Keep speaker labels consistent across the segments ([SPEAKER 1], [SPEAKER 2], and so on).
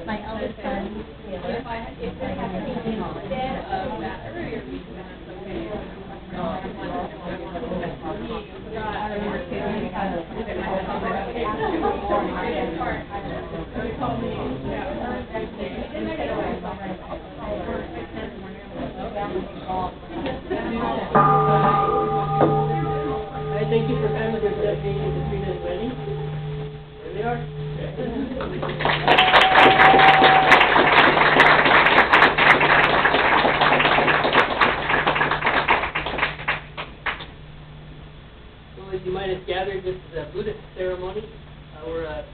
[SPEAKER 1] My eldest son, Taylor,
[SPEAKER 2] Thank you for coming to Steph and Katrina's wedding. There they are. So as you might have gathered, this is a Buddhist ceremony. We're an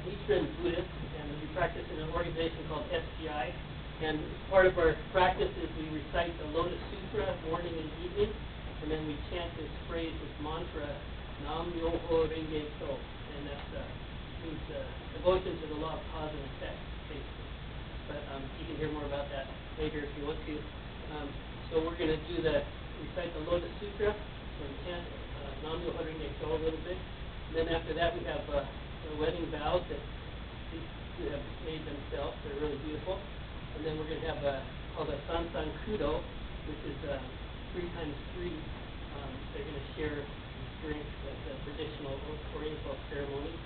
[SPEAKER 2] Eastern Buddhist, and we practice in an organization called SGI. And part of our practice is we recite the Lotus Sutra morning and evening, and then we chant this phrase, this mantra, Nam Myoho Renge Kyo, and that means devotion to the law of cause and effect, basically. But you can hear more about that later if you want to. So we're going to recite the Lotus Sutra, and chant Nam Myoho Renge Kyo a little bit. And then after that we have the wedding vows that these two have made themselves. They're really beautiful. And then we're going to have called a Sansan Kudo, which is 3 times 3. They're going to share experience with the traditional Oriental ceremony.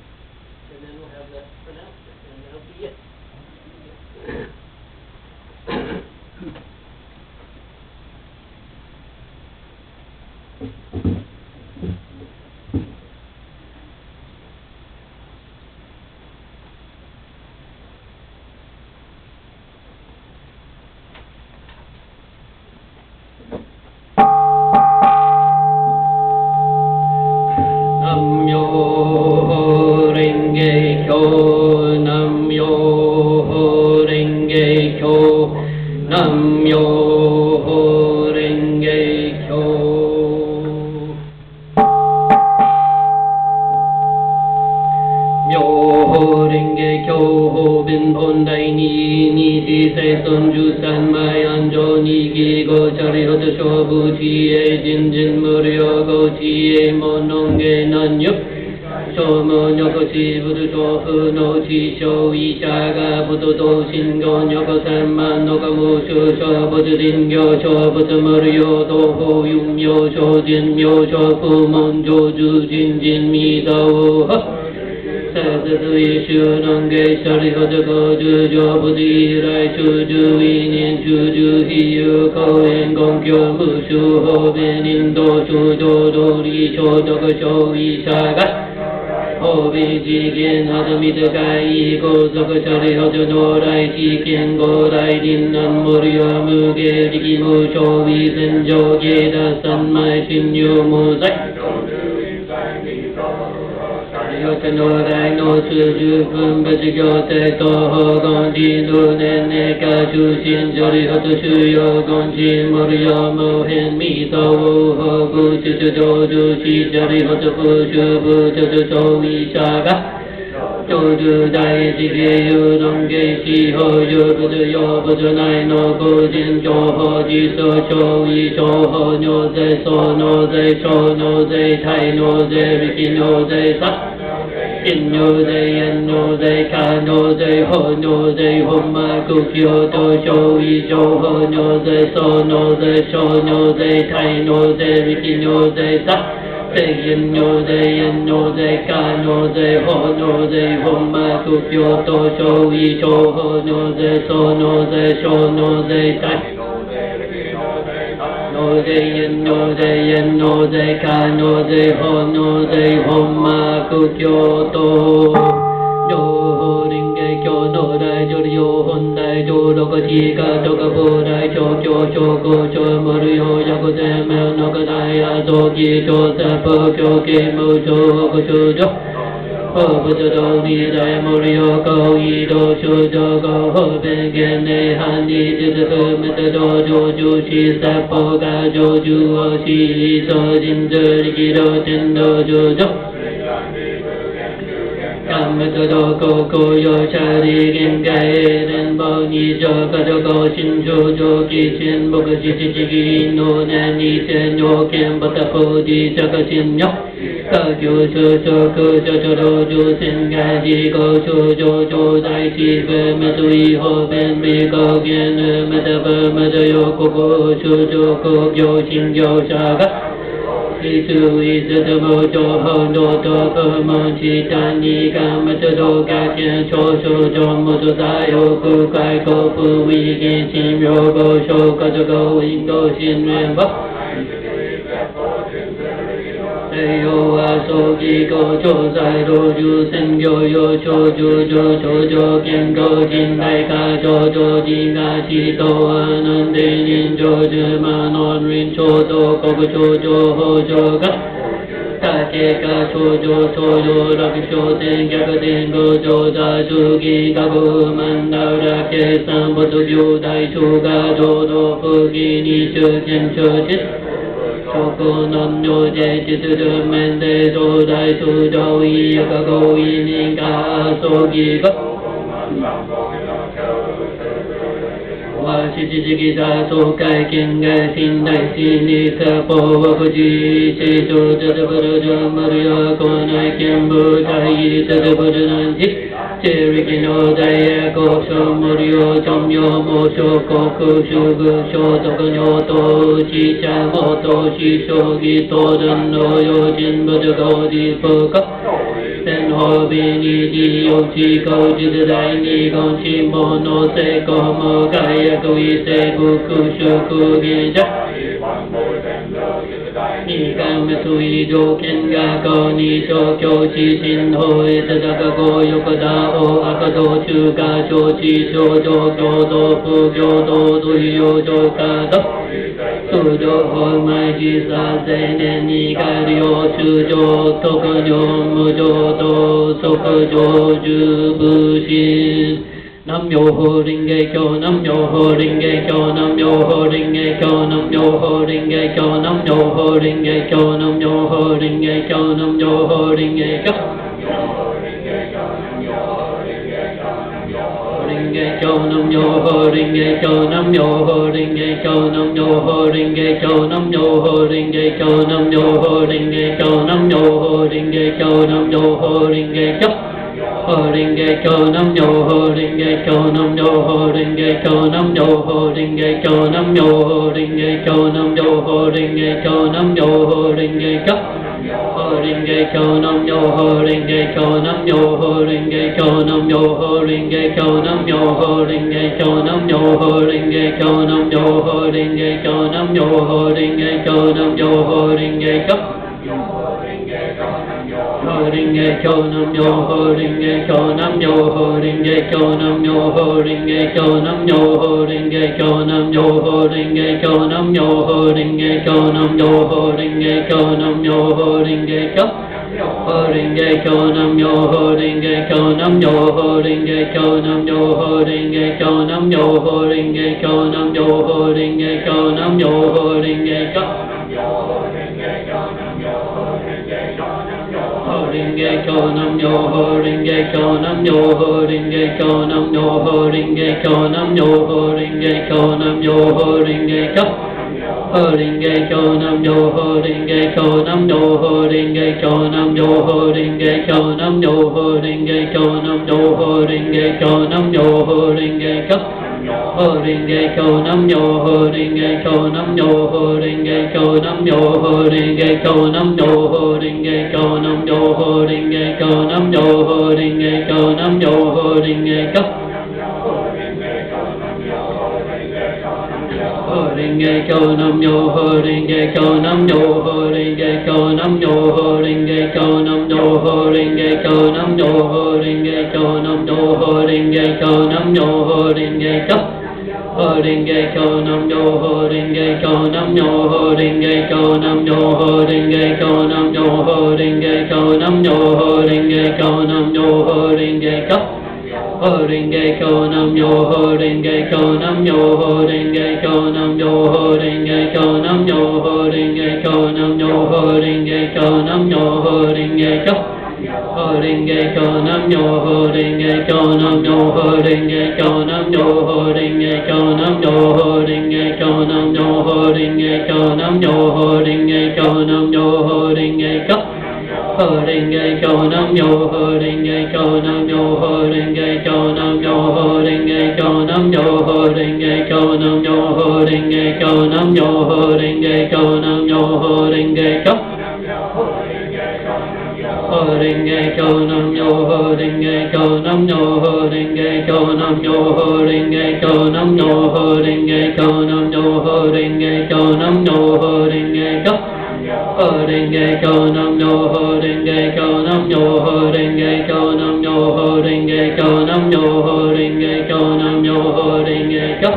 [SPEAKER 2] And then we'll have the pronouncement, and that'll be it.
[SPEAKER 3] chen bo ni jo ka do go shin jo jo ki chen bo ka chi chi chi ki no na ni chen yo ken ba ta po di cha ka chin yo ka ju chu chu ku chu chu do ju sen ga ji go chu jo jo dai chi ve me tu i ho ben mi go gen me ta ba me ta yo ko go chu chu ku yo shin yo cha ga Isu isu tu mo cho ho do to ko mo chi ta ni ka ma tu do ka kien cho cho cho mo tu ta yo ku kai ko pu vi kien chin yo go sho ka tu go in go shin ren ba yo a so ki ko cho sai ro ju sen yo yo cho ju cho cho cho kien go jin dai ka cho cho jin ga chi to an de nin cho ju ma non rin cho to ko cho ho cho ga ka ke ka cho yo ra ki cho ten ga ga ten go cho da chu ki ka go man da ra ke sam bo tu yo dai chu ga do do pu ki ni cho kien cho chit Cô non yo je chi tu tu men de do dai tu do i ka go i ni ka so gi ga wa chi chi chi gi da so kai ken ga sin dai si ni ka po wa ko ji che do de de bu de ma ri ya ko na ken bu dai i de de bu de nan ji che ri ki no dai ya ko so mo ri yo chom yo mo so ko ku shu gu so to ko nyo to chi cha mo to chi so gi to den no yo jin bu de go di pu ka ten ho bi ni di yo chi ko ji de dai ni gon chi mo no se ko mo ga ya ko i se bu ku shu ku gi ja ni ka me tu i do ken ga ko ni so kyo chi shin ho e ta da ka go yo ka da o a ka do chu ga cho chi so jo kyo do pu kyo do du yo jo ka do tu do ho mai ji sa se ne ni ka ryo chu jo to ko nyo mu jo do so ko jo ju bu shin Nam yo ho ring ge kyo nam yo ho ring ge kyo nam yo ho ring ge kyo nam yo ho ring ge kyo nam yo ho ring ge kyo nam yo ho ring ge kyo nam yo ho ring ge kyo ring ge kyo nam yo ho ring ge kyo nam yo ho ring ge kyo nam yo ho ring ge kyo nam yo ho ring ge kyo nam yo ho ring ge kyo nam yo ho ring ge kyo nam yo ho ring ge kyo ho ring ge kyo nam yo ho ring ge kyo nam yo ho ring ge kyo nam yo ho ring ge kyo nam yo ho ring ge kyo nam yo ho ring ge kyo nam yo ho ring ge kyo ho ring ge kyo nam yo ho ring ge kyo nam yo ho ring ge kyo nam yo ho ring ge kyo nam yo ho ring ge kyo nam yo ho ring ge kyo nam yo ho ring ge kyo nam yo ho ring ge kyo nam yo ho ring ge kyo ho ring ge kyo nam yo ho ring ge kyo nam yo ho ring ge kyo nam yo ho ring ge kyo nam yo ho ring ge kyo nam yo ho ring ge kyo nam yo ho ring ge kyo nam yo ho ring ge kyo nam yo ho ring ge kyo ho ring ge kyo nam yo ho ring ge kyo nam yo ho ring ge kyo nam yo ho ring ge kyo nam yo ho ring ge kyo nam yo ho ring ge kyo nam yo ho ring ge kyo ho ring ge kyo nam yo ho ring ge kyo nam yo ho ring ge kyo nam yo ho ring ge kyo nam yo ho ring ge kyo nam yo ho ring ge kyo ho ring ge kyo nam yo ho ring ge kyo nam yo ho ring ge kyo nam yo ho ring ge kyo nam yo ho ring ge kyo nam yo ho ring ge kyo nam yo ho ring ge kyo ho ring ge kyo nam yo ho ring ge kyo nam yo ho ring ge kyo nam yo ho ring ge kyo nam yo ho ring ge kyo nam yo ho ring ge kyo nam yo ho ring ge kyo nam yo ho ring ge kyo ho ring ge kyo nam yo ho ring ge kyo nam yo ho ring ge kyo nam yo ho ring ge kyo nam yo ho ring ge kyo nam yo ho ring ge kyo nam yo ho ring ge kyo nam yo ho ring ge kyo ho ring ge kyo nam yo ho ring ge kyo nam yo ho ring ge kyo nam yo ho ring ge kyo nam yo ho ring ge kyo nam yo ho ring ge kyo nam yo ho ring ge kyo ho ring ge kyo nam yo ho ring ge kyo nam yo ho ring ge kyo nam yo ho ring ge kyo nam yo ho ring ge kyo nam yo ho ring ge kyo nam yo ho ring ge kyo ho ring a cho nam yo ho ring a cho nam yo ho ring a cho nam yo ho ring a cho nam yo ho ring a cho nam yo ho ring a cho nam yo ho ring a cho nam yo ho ring a cho ho ring a cho nam yo ho ring a cho nam yo ho ring a cho nam yo ho ring a cho nam yo ho ring a cho nam yo ho ring a cho nam yo ho ring a cho nam yo ho ring a cho ho ring a cho nam yo ho ring a cho nam yo ho ring a cho nam yo ho ring a cho nam yo ho ring a cho nam yo ho ring a cho nam yo ho ring a cho ho ring a cho nam yo ho ring a cho nam yo ho ring a cho nam yo ho ring a cho nam yo ho ring a cho nam yo ho ring a cho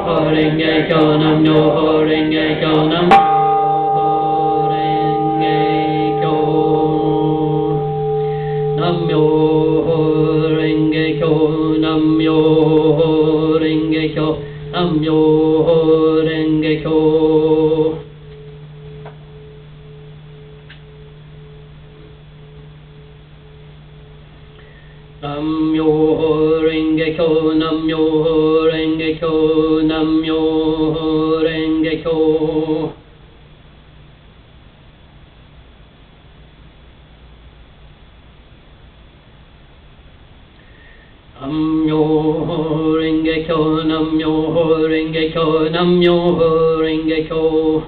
[SPEAKER 3] ho ring a cho nam yo ho ring a cho nam nam yo ho ring a cho nam yo ho ring a cho nam yo ho ring a cho nam yo ho ring a cho nam yo ho ring a cho nam yo ho ring a cho nam yo ho ring a cho nam yo ho ring a cho nam yo ho ring a cho nam yo ho ring a cho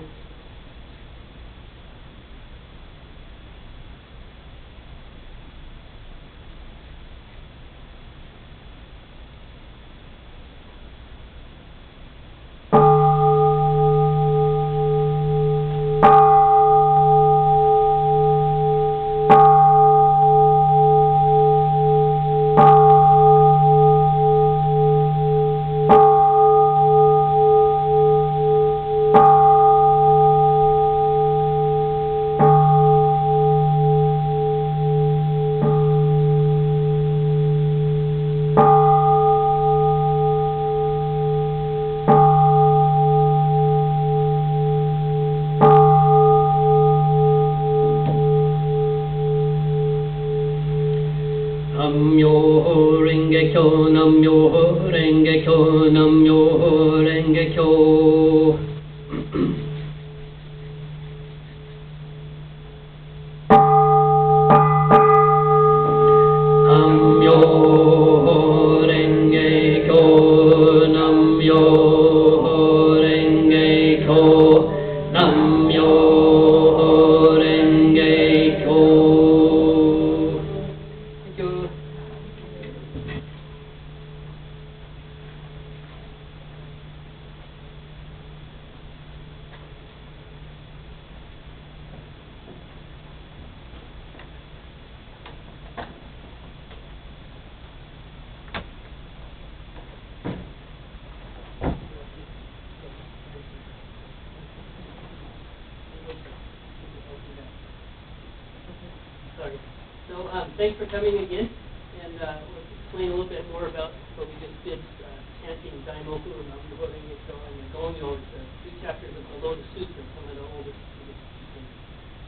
[SPEAKER 3] nam yo ho ring a cho nam yo ho ring a cho nam yo ho ring a cho nam yo ho ring a cho nam yo ho ring a cho.
[SPEAKER 2] Sorry. So thanks for coming again, and we'll explain a little bit more about what we just did, chanting Daimoku or Nam-myoho Renge-kyo and the Gongyo, the 2 chapters of the Lotus Sutra, some of the oldest Buddhist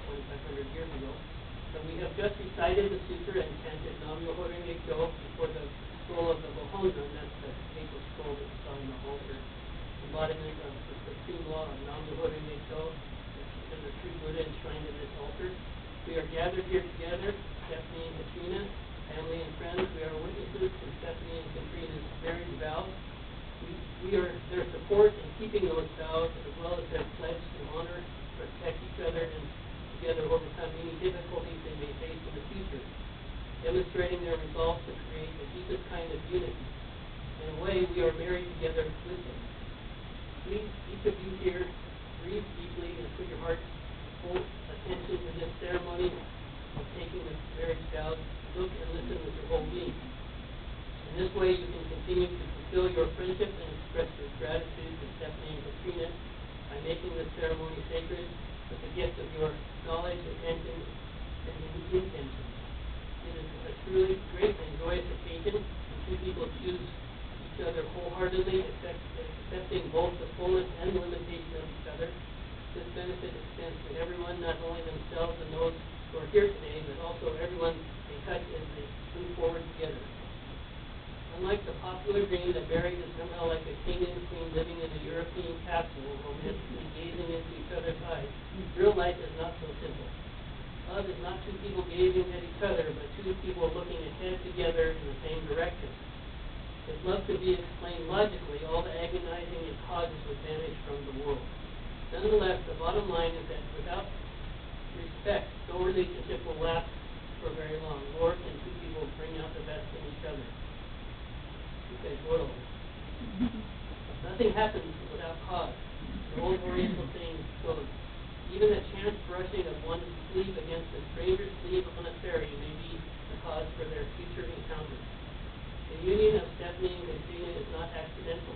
[SPEAKER 2] from 2,500 years ago. So we have just recited the sutra and chanted Nam-myoho Renge-kyo before the scroll of the Bohonzon, that's the paper scroll that you saw in the altar, embodiment of the supreme law of Nam-myoho Renge-kyo, and the true Buddha enshrined in this altar. We are gathered here together, Stephanie and Katrina, family and friends. We are witnesses to Stephanie and Katrina's marriage vows. We are their support in keeping those vows, as well as their pledge to honor, protect each other, and together overcome any difficulties they may face in the future, demonstrating their resolve to create the deepest kind of unity. In a way, we are married together with them. Please, each of you here, breathe deeply and put your heart full attention to this ceremony of taking the marriage vows. Look and listen with your whole being. In this way, you can continue to fulfill your friendship and express your gratitude to Stephanie and Katrina by making this ceremony sacred with the gift of your knowledge, attention, and intention. It is a truly great and joyous occasion when two people choose each other wholeheartedly, accepting both the fullness and limitation of each other. This benefit extends to everyone, not only themselves and those who are here today, but also everyone they touch as they move forward together. Unlike the popular dream that marriage is somehow like a king and queen living in a European castle, romantically gazing into each other's eyes, real life is not so simple. Love is not two people gazing at each other, but two people looking ahead together in the same direction. If love could be explained logically, all the agonizing it causes would vanish from the world. Nonetheless, the bottom line is that without respect, no relationship will last for very long, nor can two people bring out the best in each other. Okay, world. Nothing happens without cause. The old Oriental saying goes, even the chance brushing of one's sleeve against a stranger's sleeve on a ferry may be the cause for their future encounter. The union of Stephanie and Katrina is not accidental.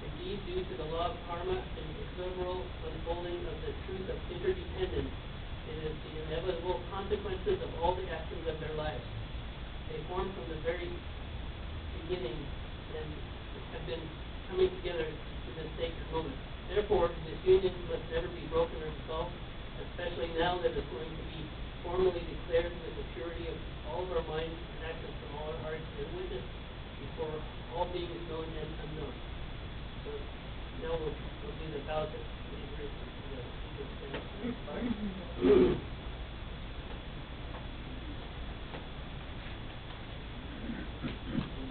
[SPEAKER 2] Indeed, due to the law of karma and inexorable unfolding of the truth of interdependence, it is the inevitable consequences of all the actions of their lives. They form from the very beginning and have been coming together to this sacred moment. Therefore, this union must never be broken or dissolved, especially now that it's going to be formally declared with the purity of all of our minds and actions from all our hearts and witness before all beings known and unknown. So now we'll do the vows that we've written together.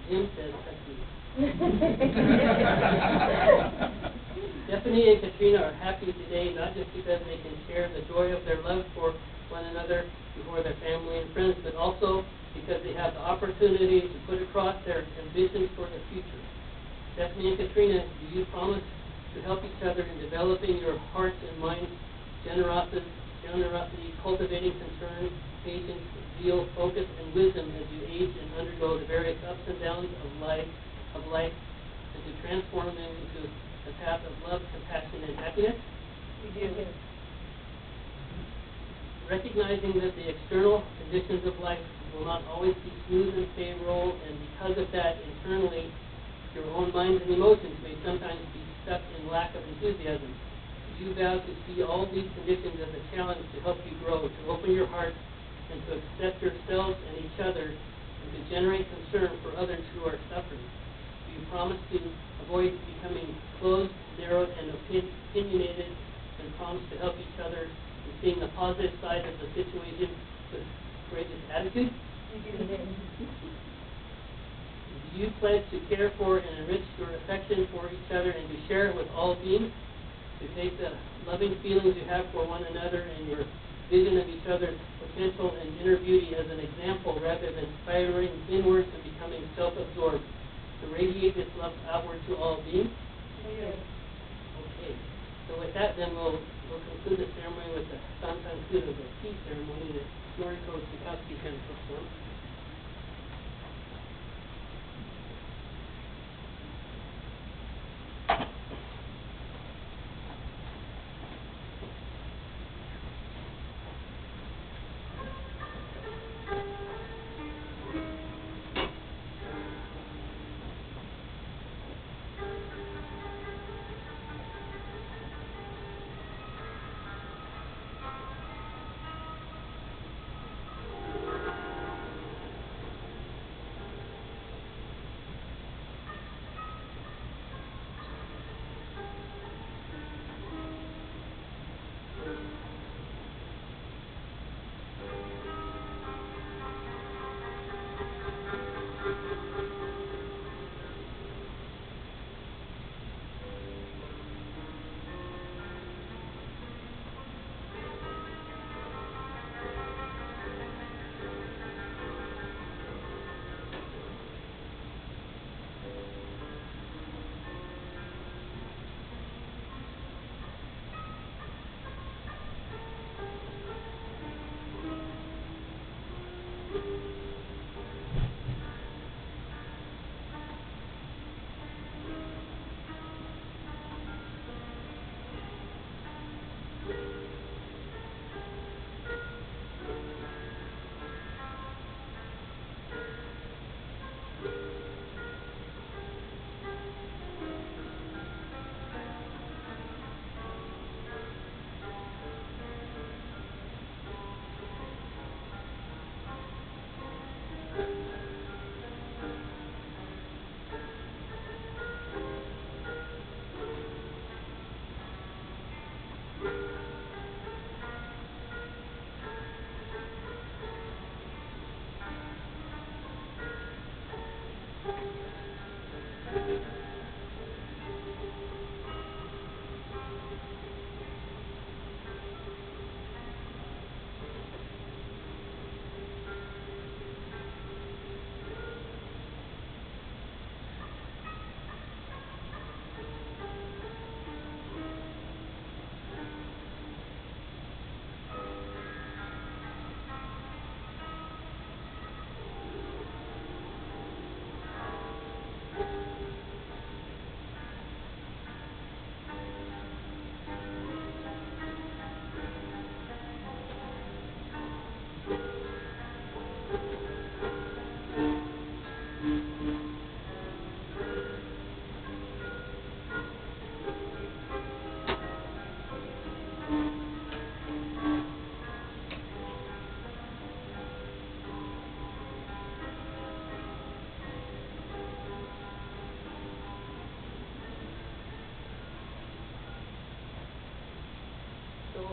[SPEAKER 2] Jim says, touch me. Stephanie and Katrina are happy today, not just because they can share the joy of their love for one another before their family and friends, but also because they have the opportunity to put across their ambitions for the future. Stephanie and Katrina, do you promise to help each other in developing your hearts and minds, generosity, cultivating concern, patience, zeal, focus, and wisdom as you age and undergo the various ups and downs of life, and to transform them into the path of love, compassion, and happiness?
[SPEAKER 1] We do.
[SPEAKER 2] Recognizing that the external conditions of life will not always be smooth and favorable, and because of that, internally, your own minds and emotions may sometimes be stuck in lack of enthusiasm. You vow to see all these conditions as a challenge to help you grow, to open your heart, and to accept yourselves and each other, and to generate concern for others who are suffering. Do you promise to avoid becoming closed, narrowed, and opinionated, and promise to help each other in seeing the positive side of the situation with courageous attitude? Do you pledge to care for and enrich your affection for each other and to share it with all beings? To take the loving feelings you have for one another and your vision of each other's potential and inner beauty as an example rather than spiraling inwards and becoming self-absorbed, to radiate this love outward to all beings?
[SPEAKER 1] Yes.
[SPEAKER 2] Okay. So with that, then we'll conclude the ceremony with the Santankudo, the tea ceremony that Noriko Tsukowski can perform.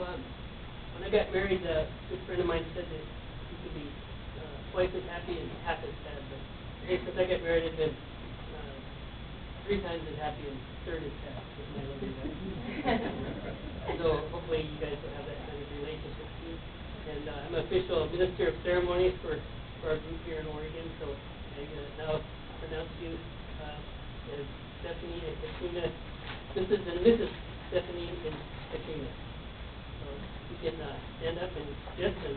[SPEAKER 2] when I got married, a good friend of mine said that you could be twice as happy and half as sad. But hey, since I got married, I've been 3 times as happy and 1/3 as sad with my lovely wife. So hopefully you guys will have that kind of relationship too. And I'm an official minister of ceremonies for our group here in Oregon. So I now pronounce you as Stephanie and Katrina. This is and Mrs. Stephanie and Katrina. So you can stand up and yes and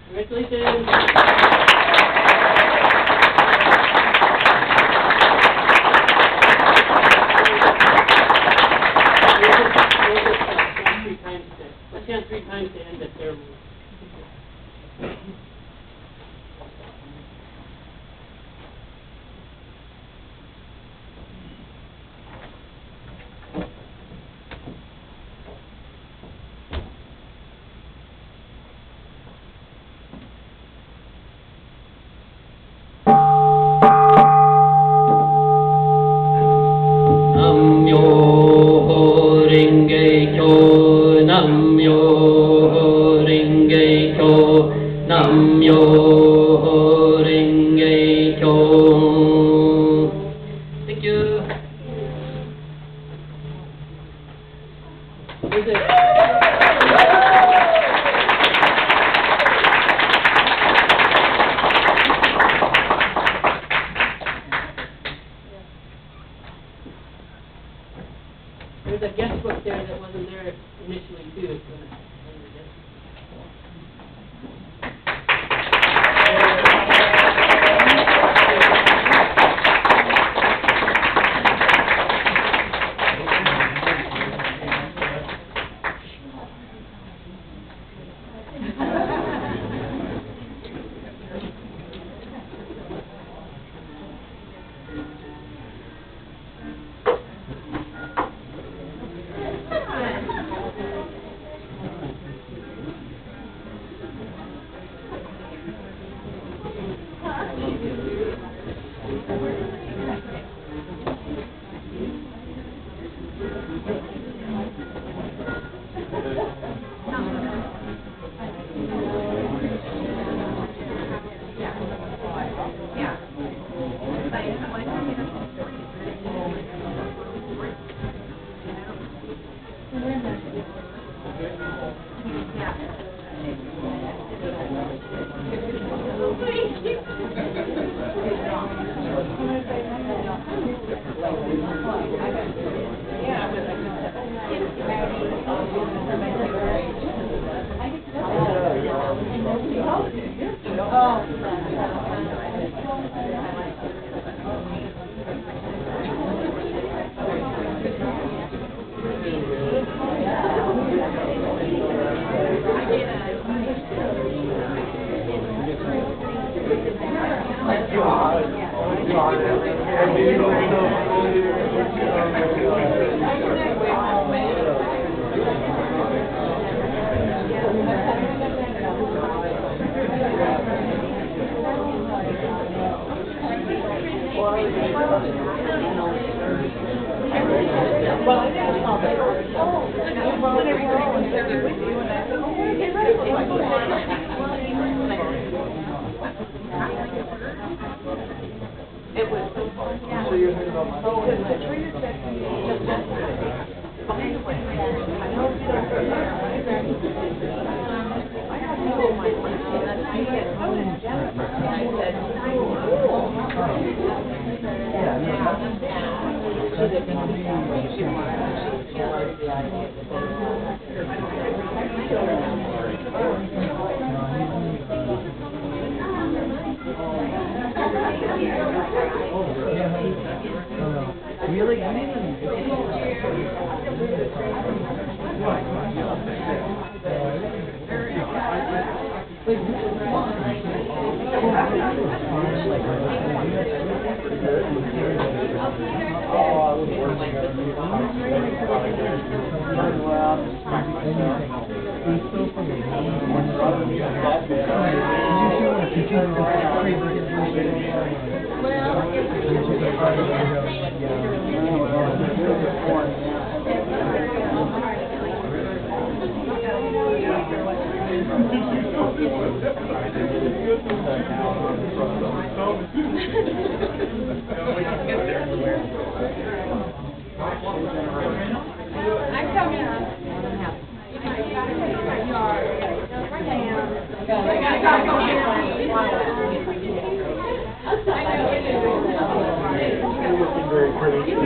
[SPEAKER 2] congratulations. Let's count 3 times to end the ceremony. Thank you. There's a guest book there that wasn't there initially too.
[SPEAKER 1] I'm coming up.
[SPEAKER 4] Looking very pretty.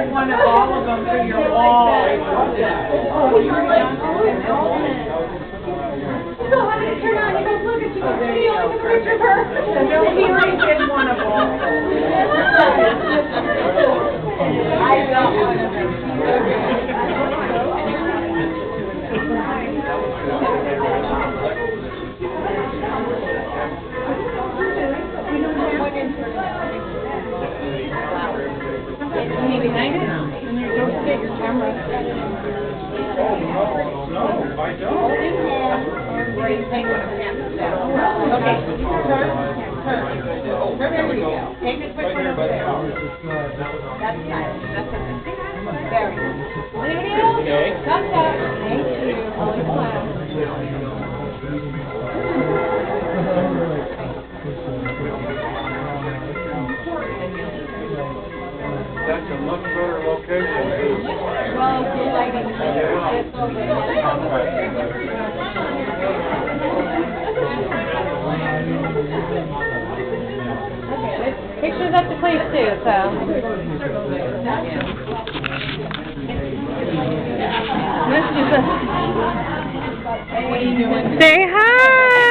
[SPEAKER 1] One of all of them for your wall. So how did it turn out? He goes, look at you. He only took a picture of her. He already did one of all. I got one of them. Behind it? And you don't forget your camera.
[SPEAKER 4] No, I don't.
[SPEAKER 1] Where you take one of the cameras down. Okay, turn. There we go. Take a quick one over there. That's nice. That's a very good. Video?
[SPEAKER 4] Okay.
[SPEAKER 1] Thumbs up. Thank you. Holy smile.
[SPEAKER 4] That's a much better location.
[SPEAKER 1] Well, the lighting is over there. Pictures up the place too, so. Say hi!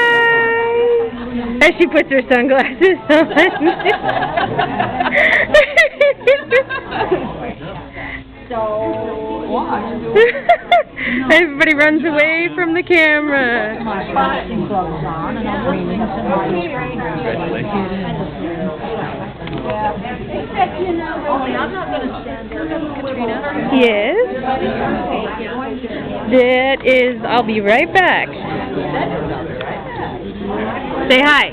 [SPEAKER 1] As she puts her sunglasses on. Everybody runs away from the camera.
[SPEAKER 5] My boxing gloves on, and I'm reading some I'm not going to stand there, Katrina.
[SPEAKER 1] Yes. That is, I'll be right back. Say hi.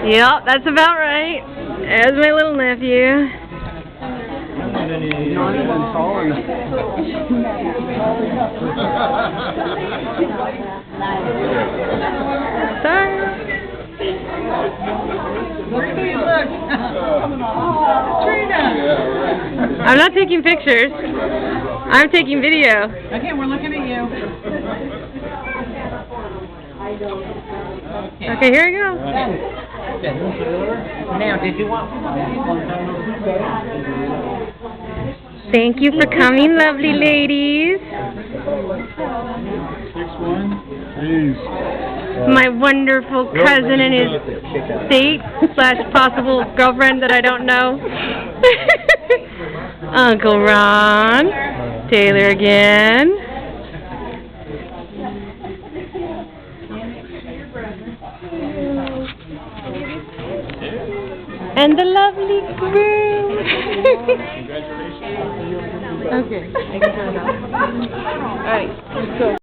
[SPEAKER 1] Yep, that's about right. There's my little nephew.
[SPEAKER 4] Not even tall enough.
[SPEAKER 1] Sorry. I'm not taking pictures. I'm taking video.
[SPEAKER 5] Okay, we're looking at you.
[SPEAKER 1] Okay, here we go.
[SPEAKER 5] Now, did you want
[SPEAKER 1] Thank you for coming, lovely ladies.
[SPEAKER 4] 6'1"?
[SPEAKER 1] My wonderful cousin and his date/possible girlfriend that I don't know. Uncle Ron. Taylor again. And the lovely crew. Okay. All right. Let's go.